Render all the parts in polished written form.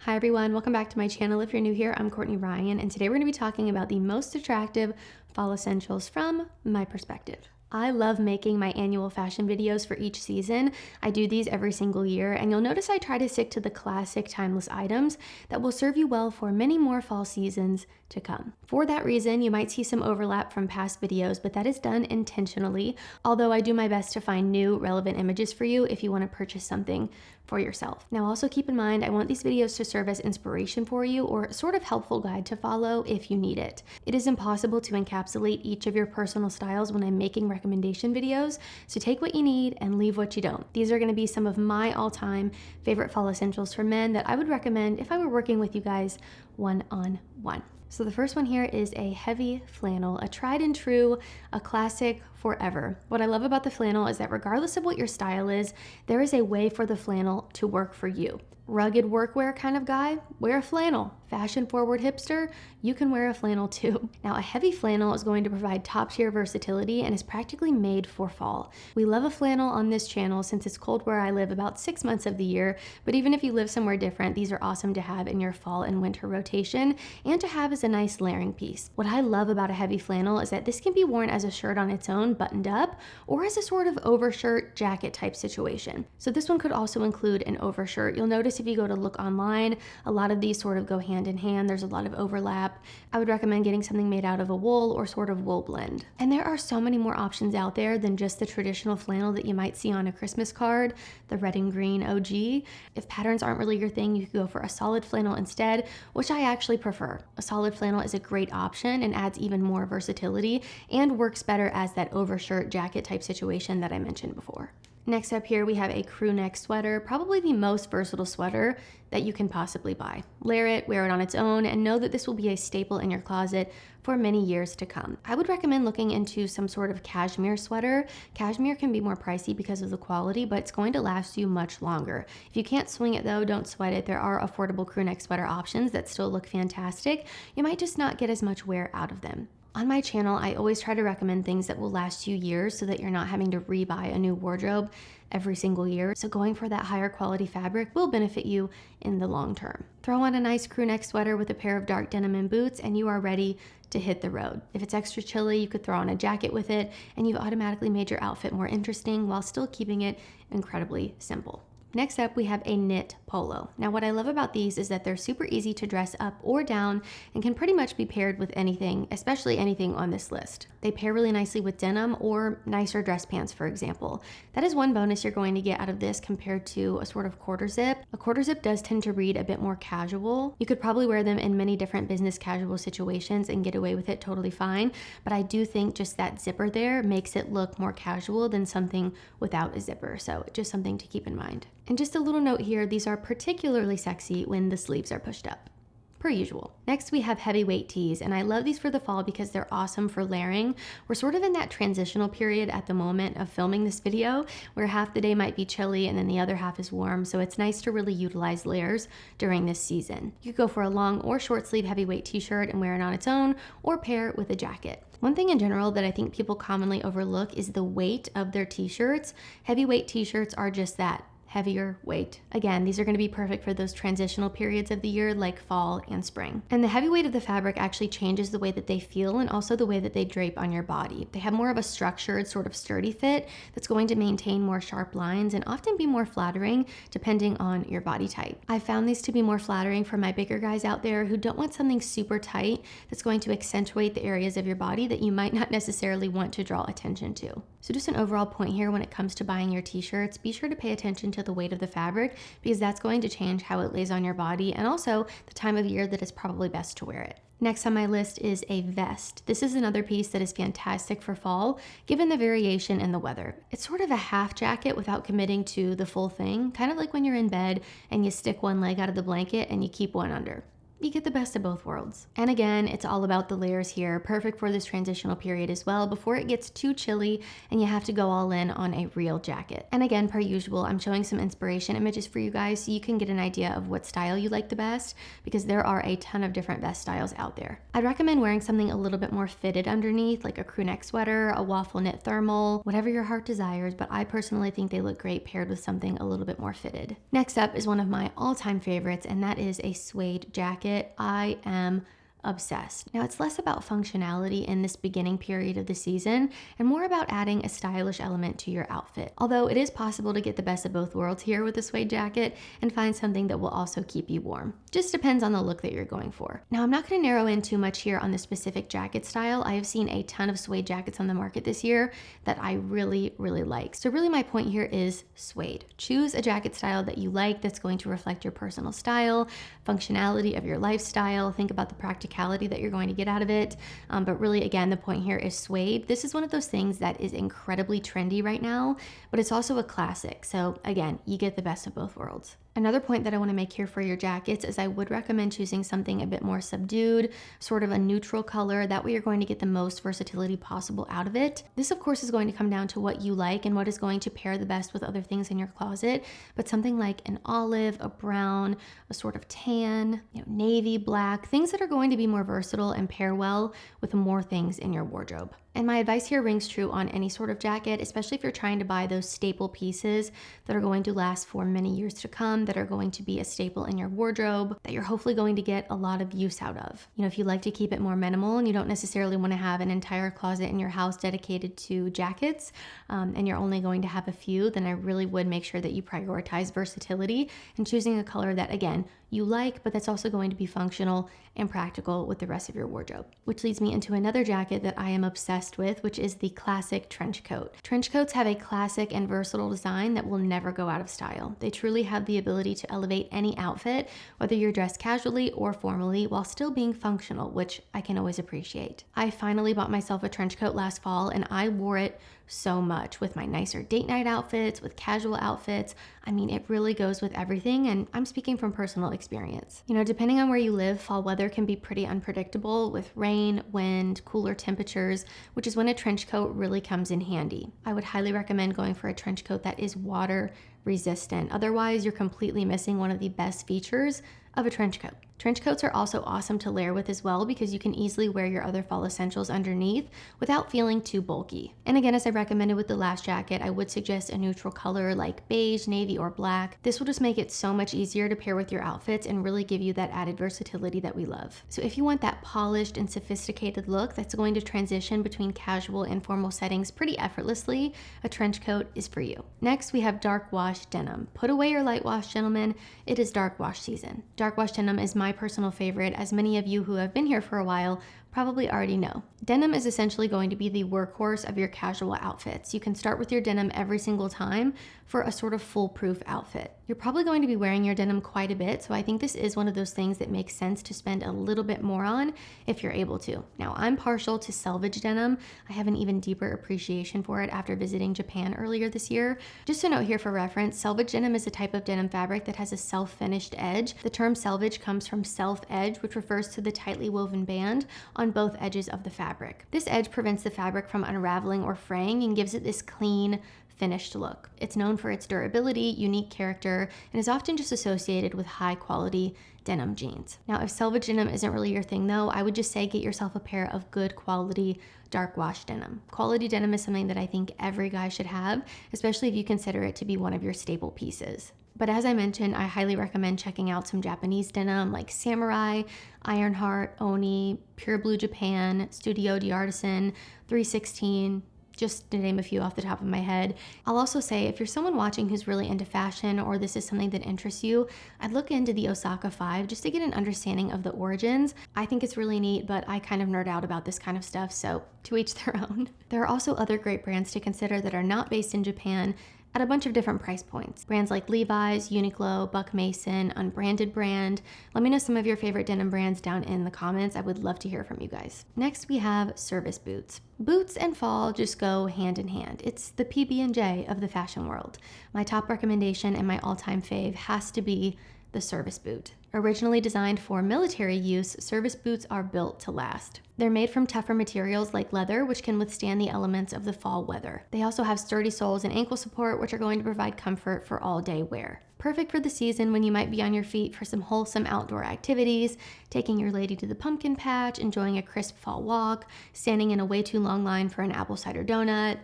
Hi everyone, welcome back to my channel. If you're new here, I'm Courtney Ryan, and today we're going to be talking about the most attractive fall essentials from my perspective. I love making my annual fashion videos for each season. I do these every single year, and you'll notice I try to stick to the classic timeless items that will serve you well for many more fall seasons to come. For that reason, you might see some overlap from past videos, but that is done intentionally, although I do my best to find new relevant images for you if you want to purchase something for yourself. Now also keep in mind, I want these videos to serve as inspiration for you or sort of helpful guide to follow if you need it. It is impossible to encapsulate each of your personal styles when I'm making recommendation videos, so take what you need and leave what you don't. These are going to be some of my all-time favorite fall essentials for men that I would recommend if I were working with you guys one-on-one. So the first one here is a heavy flannel, a tried and true, a classic forever. What I love about the flannel is that regardless of what your style is, there is a way for the flannel to work for you. Rugged workwear kind of guy, wear a flannel. Fashion forward hipster, you can wear a flannel too. Now a heavy flannel is going to provide top tier versatility and is practically made for fall. We love a flannel on this channel since it's cold where I live about 6 months of the year, but even if you live somewhere different, these are awesome to have in your fall and winter rotation and to have as a nice layering piece. What I love about a heavy flannel is that this can be worn as a shirt on its own, buttoned up, or as a sort of overshirt jacket type situation. So this one could also include an overshirt. You'll notice if you go to look online, a lot of these sort of go hand in hand. There's a lot of overlap. I would recommend getting something made out of a wool or sort of wool blend. And there are so many more options out there than just the traditional flannel that you might see on a Christmas card, the red and green OG. If patterns aren't really your thing, you could go for a solid flannel instead, which I actually prefer. A solid flannel is a great option and adds even more versatility and works better as that overshirt jacket type situation that I mentioned before. Next up here, we have a crew neck sweater, probably the most versatile sweater that you can possibly buy. Layer it, wear it on its own, and know that this will be a staple in your closet for many years to come. I would recommend looking into some sort of cashmere sweater. Cashmere can be more pricey because of the quality, but it's going to last you much longer. If you can't swing it though, don't sweat it. There are affordable crew neck sweater options that still look fantastic. You might just not get as much wear out of them. On my channel, I always try to recommend things that will last you years so that you're not having to rebuy a new wardrobe every single year. So going for that higher quality fabric will benefit you in the long term. Throw on a nice crew neck sweater with a pair of dark denim and boots and you are ready to hit the road. If it's extra chilly, you could throw on a jacket with it and you've automatically made your outfit more interesting while still keeping it incredibly simple. Next up, we have a knit polo. Now what I love about these is that they're super easy to dress up or down and can pretty much be paired with anything, especially anything on this list. They pair really nicely with denim or nicer dress pants, for example. That is one bonus you're going to get out of this compared to a sort of quarter zip. A quarter zip does tend to read a bit more casual. You could probably wear them in many different business casual situations and get away with it totally fine, but I do think just that zipper there makes it look more casual than something without a zipper, so just something to keep in mind. And just a little note here, these are particularly sexy when the sleeves are pushed up, per usual. Next, we have heavyweight tees, and I love these for the fall because they're awesome for layering. We're sort of in that transitional period at the moment of filming this video where half the day might be chilly and then the other half is warm, so it's nice to really utilize layers during this season. You could go for a long or short sleeve heavyweight t-shirt and wear it on its own or pair it with a jacket. One thing in general that I think people commonly overlook is the weight of their t-shirts. Heavyweight t-shirts are just that. Heavier weight. Again, these are going to be perfect for those transitional periods of the year like fall and spring. And the heavy weight of the fabric actually changes the way that they feel and also the way that they drape on your body. They have more of a structured, sort of sturdy fit that's going to maintain more sharp lines and often be more flattering depending on your body type. I found these to be more flattering for my bigger guys out there who don't want something super tight that's going to accentuate the areas of your body that you might not necessarily want to draw attention to. So just an overall point here when it comes to buying your t-shirts, be sure to pay attention to the weight of the fabric because that's going to change how it lays on your body and also the time of year that it's probably best to wear it. Next on my list is a vest. This is another piece that is fantastic for fall given the variation in the weather. It's sort of a half jacket without committing to the full thing, kind of like when you're in bed and you stick one leg out of the blanket and you keep one under. you get the best of both worlds. And again, it's all about the layers here, perfect for this transitional period as well, before it gets too chilly and you have to go all in on a real jacket. And again, per usual, I'm showing some inspiration images for you guys so you can get an idea of what style you like the best, because there are a ton of different vest styles out there. I'd recommend wearing something a little bit more fitted underneath, like a crewneck sweater, a waffle knit thermal, whatever your heart desires, but I personally think they look great paired with something a little bit more fitted. Next up is one of my all-time favorites, and that is a suede jacket. I am obsessed. Now, it's less about functionality in this beginning period of the season and more about adding a stylish element to your outfit. Although it is possible to get the best of both worlds here with a suede jacket and find something that will also keep you warm. Just depends on the look that you're going for. Now, I'm not going to narrow in too much here on the specific jacket style. I have seen a ton of suede jackets on the market this year that I really like. So really my point here is suede. Choose a jacket style that you like that's going to reflect your personal style, functionality of your lifestyle. Think about the practicality that you're going to get out of it. But really, again, the point here is suede. This is one of those things that is incredibly trendy right now, but it's also a classic. So again, you get the best of both worlds. Another point that I want to make here for your jackets is I would recommend choosing something a bit more subdued, sort of a neutral color. That way you're going to get the most versatility possible out of it. This, of course, is going to come down to what you like and what is going to pair the best with other things in your closet. But something like an olive, a brown, a sort of tan, navy, black, things that are going to be more versatile and pair well with more things in your wardrobe. And my advice here rings true on any sort of jacket, especially if you're trying to buy those staple pieces that are going to last for many years to come, that are going to be a staple in your wardrobe, that you're hopefully going to get a lot of use out of. If you like to keep it more minimal and you don't necessarily want to have an entire closet in your house dedicated to jackets, and you're only going to have a few, then I really would make sure that you prioritize versatility and choosing a color that, again, you like, but that's also going to be functional and practical with the rest of your wardrobe. Which leads me into another jacket that I am obsessed with, which is the classic trench coat. Trench coats have a classic and versatile design that will never go out of style. They truly have the ability to elevate any outfit, whether you're dressed casually or formally, while still being functional, which I can always appreciate. I finally bought myself a trench coat last fall and I wore it so much with my nicer date night outfits, with casual outfits. I mean, it really goes with everything, and I'm speaking from personal experience. Depending on where you live, fall weather can be pretty unpredictable with rain, wind, cooler temperatures, which is when a trench coat really comes in handy. I would highly recommend going for a trench coat that is water resistant. Otherwise, you're completely missing one of the best features of a trench coat. Trench coats are also awesome to layer with as well because you can easily wear your other fall essentials underneath without feeling too bulky. And again, as I recommended with the last jacket, I would suggest a neutral color like beige, navy, or black. This will just make it so much easier to pair with your outfits and really give you that added versatility that we love. So if you want that polished and sophisticated look that's going to transition between casual and formal settings pretty effortlessly, a trench coat is for you. Next, we have dark wash denim. Put away your light wash, gentlemen. It is dark wash season. Dark wash denim is my personal favorite, as many of you who have been here for a while probably already know. Denim is essentially going to be the workhorse of your casual outfits. You can start with your denim every single time for a sort of foolproof outfit. You're probably going to be wearing your denim quite a bit, so I think this is one of those things that makes sense to spend a little bit more on if you're able to. Now, I'm partial to selvage denim. I have an even deeper appreciation for it after visiting Japan earlier this year. Just a note here for reference, selvage denim is a type of denim fabric that has a self-finished edge. The term selvage comes from self-edge, which refers to the tightly woven band on both edges of the fabric. This edge prevents the fabric from unraveling or fraying and gives it this clean, finished look. It's known for its durability, unique character, and is often just associated with high quality denim jeans. Now, if selvage denim isn't really your thing though, I would just say get yourself a pair of good quality dark wash denim. Quality denim is something that I think every guy should have, especially if you consider it to be one of your staple pieces. But as I mentioned, I highly recommend checking out some Japanese denim like Samurai, Ironheart, Oni, Pure Blue Japan, Studio D'Artisan, 316, just to name a few off the top of my head. I'll also say, if you're someone watching who's really into fashion or this is something that interests you, I'd look into the Osaka 5 just to get an understanding of the origins. I think it's really neat, but I kind of nerd out about this kind of stuff, so to each their own. There are also other great brands to consider that are not based in Japan at a bunch of different price points. Brands like Levi's, Uniqlo, Buck Mason, Unbranded brand. Let me know some of your favorite denim brands down in the comments. I would love to hear from you guys. Next, we have service boots. Boots and fall just go hand in hand. It's the PB&J of the fashion world. My top recommendation and my all-time fave has to be the service boot. Originally designed for military use, service boots are built to last. They're made from tougher materials like leather, which can withstand the elements of the fall weather. They also have sturdy soles and ankle support, which are going to provide comfort for all-day wear. Perfect for the season when you might be on your feet for some wholesome outdoor activities, taking your lady to the pumpkin patch, enjoying a crisp fall walk, standing in a way too long line for an apple cider donut.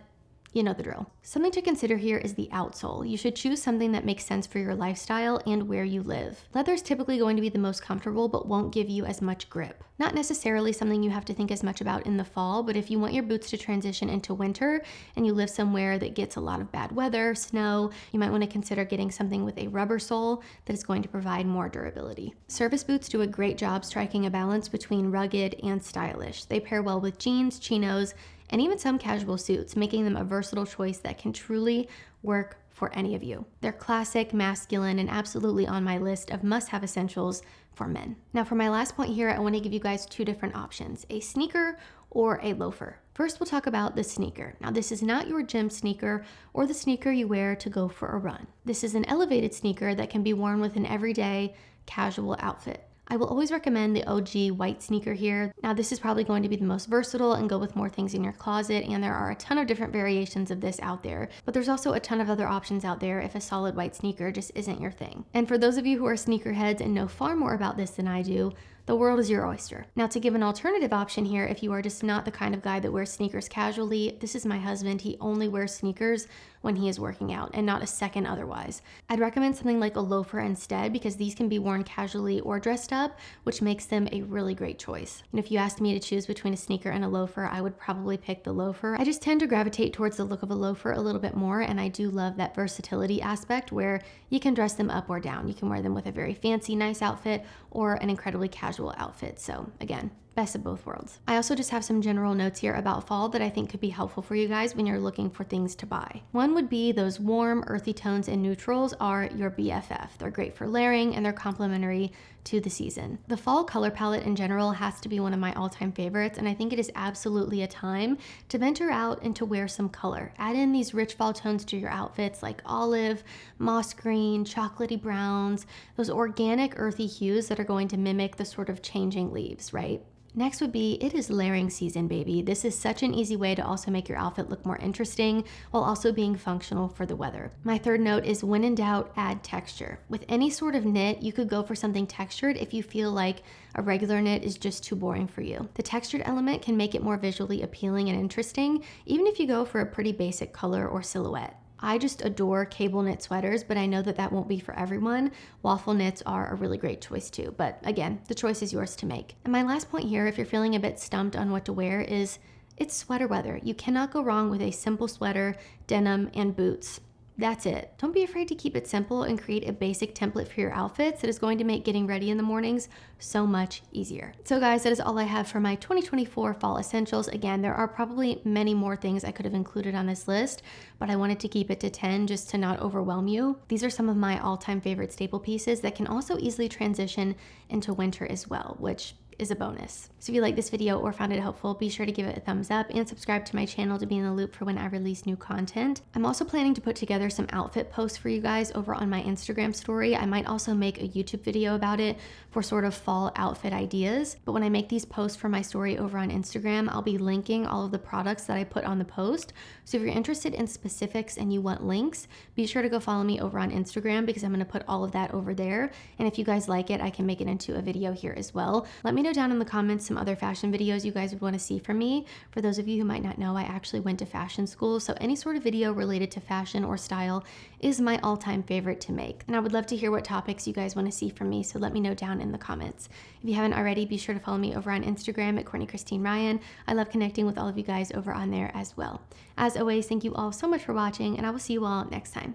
You know the drill. Something to consider here is the outsole. You should choose something that makes sense for your lifestyle and where you live. Leather is typically going to be the most comfortable, but won't give you as much grip. Not necessarily something you have to think as much about in the fall, but if you want your boots to transition into winter and you live somewhere that gets a lot of bad weather, snow, you might want to consider getting something with a rubber sole that is going to provide more durability. Service boots do a great job striking a balance between rugged and stylish. They pair well with jeans, chinos, and even some casual suits, making them a versatile choice that can truly work for any of you. They're classic, masculine, and absolutely on my list of must-have essentials for men. Now for my last point here, I want to give you guys two different options, a sneaker or a loafer. First, we'll talk about the sneaker. Now this is not your gym sneaker or the sneaker you wear to go for a run. This is an elevated sneaker that can be worn with an everyday casual outfit. I will always recommend the OG white sneaker here. Now this is probably going to be the most versatile and go with more things in your closet, and there are a ton of different variations of this out there, but there's also a ton of other options out there if a solid white sneaker just isn't your thing. And for those of you who are sneakerheads and know far more about this than I do, the world is your oyster. Now to give an alternative option here, if you are just not the kind of guy that wears sneakers casually, this is my husband. He only wears sneakers when he is working out and not a second otherwise. I'd recommend something like a loafer instead because these can be worn casually or dressed up, which makes them a really great choice. And if you asked me to choose between a sneaker and a loafer, I would probably pick the loafer. I just tend to gravitate towards the look of a loafer a little bit more, and I do love that versatility aspect where you can dress them up or down. You can wear them with a very fancy, nice outfit or an incredibly casual outfit. So again, best of both worlds. I also just have some general notes here about fall that I think could be helpful for you guys when you're looking for things to buy. One would be those warm, earthy tones and neutrals are your BFF. They're great for layering and they're complementary to the season. The fall color palette in general has to be one of my all-time favorites, and I think it is absolutely a time to venture out and to wear some color. Add in these rich fall tones to your outfits like olive, moss green, chocolatey browns, those organic earthy hues that are going to mimic the sort of changing leaves, right? Next would be, it is layering season, baby. This is such an easy way to also make your outfit look more interesting while also being functional for the weather. My third note is, when in doubt, add texture. With any sort of knit, you could go for something textured if you feel like a regular knit is just too boring for you. The textured element can make it more visually appealing and interesting, even if you go for a pretty basic color or silhouette. I just adore cable knit sweaters, but I know that that won't be for everyone. Waffle knits are a really great choice too, but again, the choice is yours to make. And my last point here, if you're feeling a bit stumped on what to wear, is it's sweater weather. You cannot go wrong with a simple sweater, denim, and boots. That's it. Don't be afraid to keep it simple and create a basic template for your outfits that is going to make getting ready in the mornings so much easier. So guys, that is all I have for my 2024 fall essentials. Again, there are probably many more things I could have included on this list, but I wanted to keep it to 10 just to not overwhelm you. These are some of my all-time favorite staple pieces that can also easily transition into winter as well, which is a bonus. So if you like this video or found it helpful, be sure to give it a thumbs up and subscribe to my channel to be in the loop for when I release new content. I'm also planning to put together some outfit posts for you guys over on my Instagram story. I might also make a YouTube video about it for sort of fall outfit ideas. But when I make these posts for my story over on Instagram, I'll be linking all of the products that I put on the post. So if you're interested in specifics and you want links, be sure to go follow me over on Instagram because I'm going to put all of that over there. And if you guys like it, I can make it into a video here as well. Let me know down in the comments some other fashion videos you guys would want to see from me. For those of you who might not know, I actually went to fashion school, so any sort of video related to fashion or style is my all-time favorite to make. And I would love to hear what topics you guys want to see from me, so let me know down in the comments. If you haven't already, be sure to follow me over on Instagram at Courtney Christine Ryan. I love connecting with all of you guys over on there as well. As always, thank you all so much for watching, and I will see you all next time.